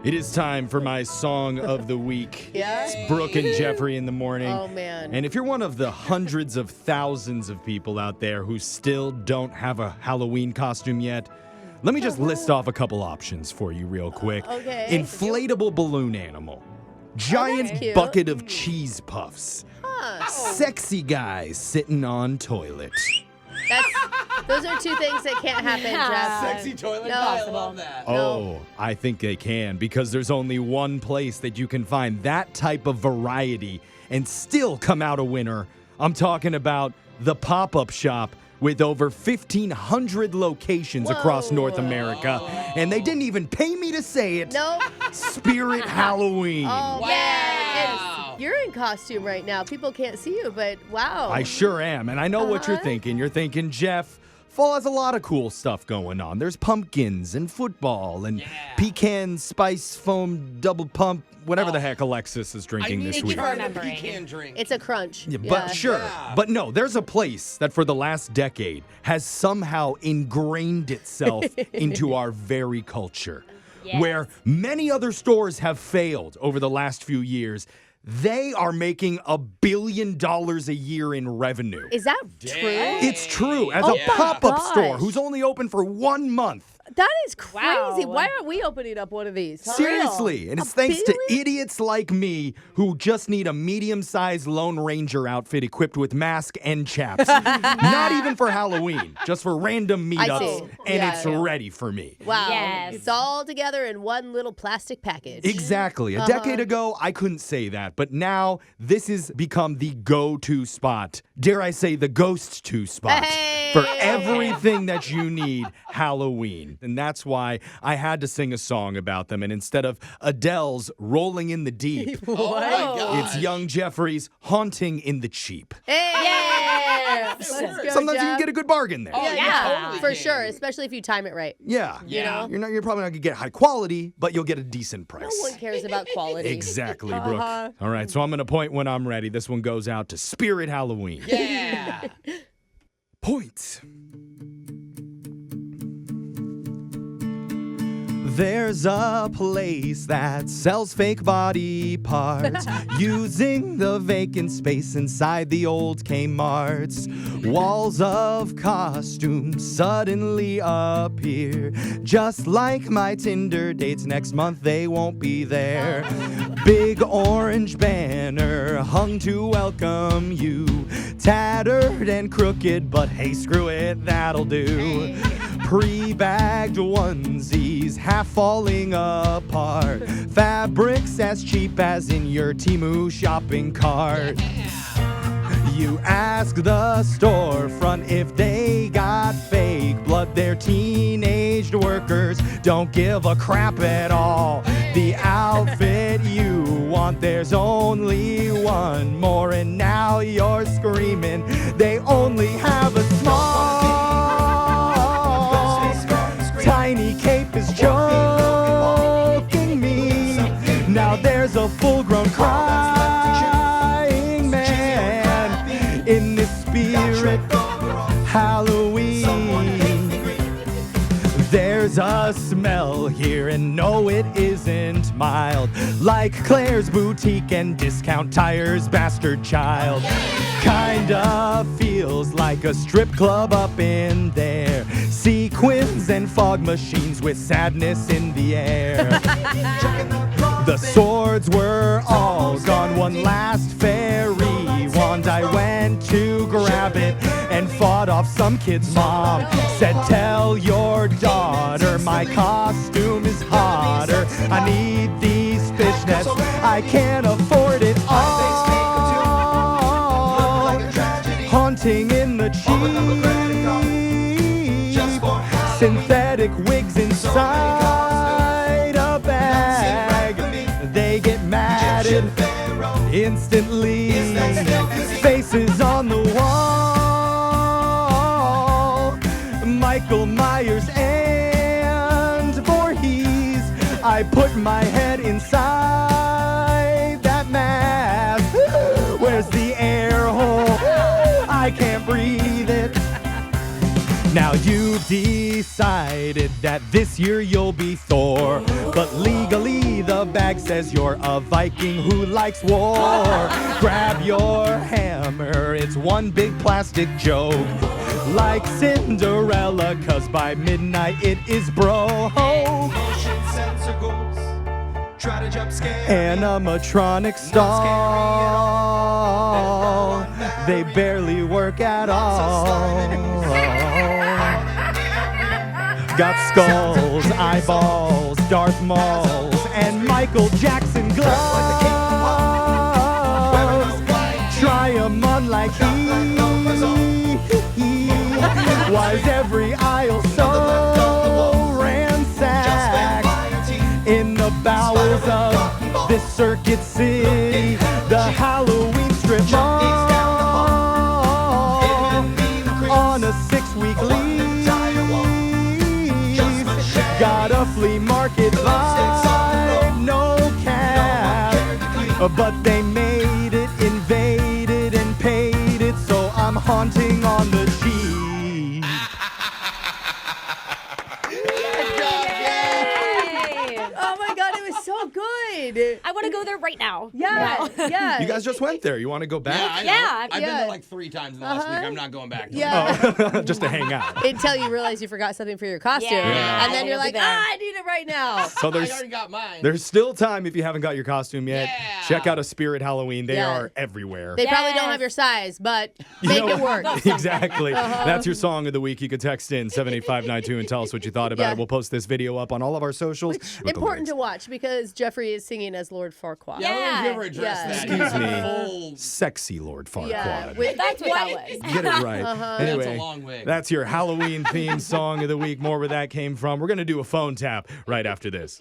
It is time for my song of the week. Yeah? It's Brooke and Jeffrey in the morning. Oh, man. And if you're one of the hundreds of thousands of people out there who still don't have a Halloween costume yet, let me just list off a couple options for you real quick. Okay. Inflatable balloon animal. Giant cute. bucket of cheese puffs. Huh. Sexy guy sitting on toilet. Those are two things that can't happen, Jeff. Sexy toilet. No. I love that. Oh, I think they can, because there's only one place that you can find that type of variety and still come out a winner. I'm talking about the pop-up shop with over 1,500 locations across North America. And they didn't even pay me to say it. No. Spirit Halloween. Oh, Wow. man. You're in costume right now. People can't see you, but wow. I sure am, and I know what you're thinking. You're thinking, Jeff, fall has a lot of cool stuff going on. There's pumpkins and football and pecan spice foam double pump, whatever the heck Alexis is drinking this week. Pecan drink. It's a crunch. Yeah, but sure. Yeah. But no, there's a place that for the last decade has somehow ingrained itself into our very culture. Yes. Where many other stores have failed over the last few years. They are making $1 billion a year in revenue. Is that true? It's true. As Oh a my pop-up gosh. store who's only open for 1 month. That is crazy. Wow. Why aren't we opening up one of these? For Seriously. real? And it's $1 thanks to billion? idiots like me who just need a medium-sized Lone Ranger outfit equipped with mask and chaps. Not even for Halloween, just for random I meetups. see. And Yeah, it's yeah. ready for me. Wow. Yes. It's all together in one little plastic package. Exactly. A decade ago, I couldn't say that. But now, this has become the go-to spot. Dare I say, the ghost-to spot. Hey! For everything that you need Halloween. And that's why I had to sing a song about them. And instead of Adele's Rolling in the Deep, Oh my God. it's young Jeffrey's Haunting in the Cheap. Hey! Yeah. Let's go, Sometimes you Jeff. can get a good bargain there. Oh, Yeah, you yeah, totally for can. sure, especially if you time it right. Yeah. Yeah. You're probably not going to get high quality, but you'll get a decent price. No one cares about quality. Exactly, Brooke. All right, so I'm going to point when I'm ready. This one goes out to Spirit Halloween. Yeah. Point. There's a place that sells fake body parts using the vacant space inside the old K-MARTs. Walls of costumes suddenly appear, just like my Tinder dates. Next month they won't be there. Big orange banner hung to welcome you. Tattered and crooked, but hey, screw it, that'll do. Pre-bagged onesies, half falling apart. Fabrics as cheap as in your TEMU Shopping Cart. You ask the storefront if they got fake blood. They're teenaged workers, don't give a crap at all. The outfit you want, there's only one more, and now you're screaming they only have a small. Tiny cape is choking me. Now there's a full-grown crying man in this spirit Halloween. There's a smell here, and no, it isn't mild. Like Claire's boutique and discount tires, bastard child. Kinda feels like a strip club up in there. Sequins and fog machines with sadness in the air. The swords were all gone, one last fairy wand. I went to grab it and fought off some kid's mom. Said, tell your daughter my costume is hotter. I need these fishnets, I can't afford it all. Haunting in the cheap. Synthetic wigs inside a bag. They get matted instantly. Faces on the wall. Michael Myers and Voorhees. I put my head inside that mask. Where's the air hole? I can't breathe it. Now you You decided that this year you'll be Thor, but legally the bag says you're a Viking who likes war. Grab your hammer, it's one big plastic joke. Like Cinderella, 'cause by midnight it is broke. Motion sensor goes. Try to jump scare. Animatronic stall. They barely work at all. Got skulls, eyeballs, Darth Mauls, and Michael Jackson gloves. Try 'em on like he. Why's every aisle so ransacked? In the bowels of this circuit city, the Halloween strip mall on a 6-week lease. Got a flea market vibe, no cap, but they made it, invaded, and paid it, so I'm haunting on the cheap. Oh my God, it was so good. I want to go there right now. Yeah, yeah. You guys just went there. You want to go Yeah, back? I know. Yeah. I've been there like 3 times in the last week. I'm not going back. Yeah. Just to hang out. Until you realize you forgot something for your costume. Yeah. And then you're It'll be like, there. I need it right now. So I there's already got mine. There's still time if you haven't got your costume yet. Yeah. Check out a Spirit Halloween. They Yeah. are everywhere. They probably don't Yes. have your size, but You make know- it work. Exactly. That's your song of the week. You could text in 78592 and tell us what you thought about Yeah. it. We'll post this video up on all of our socials. with the Important to lyrics. watch because Jeffrey is singing as Lord Farquaad. Yeah, I don't know if you ever Yeah. addressed Yeah. that. Excuse me. Full... Sexy Lord Farquaad. Yeah. With, That's what that was. Get it right. Anyway, That's a long wig. that's your Halloween themed song of the week. More where that came from. We're going to do a phone tap right after this.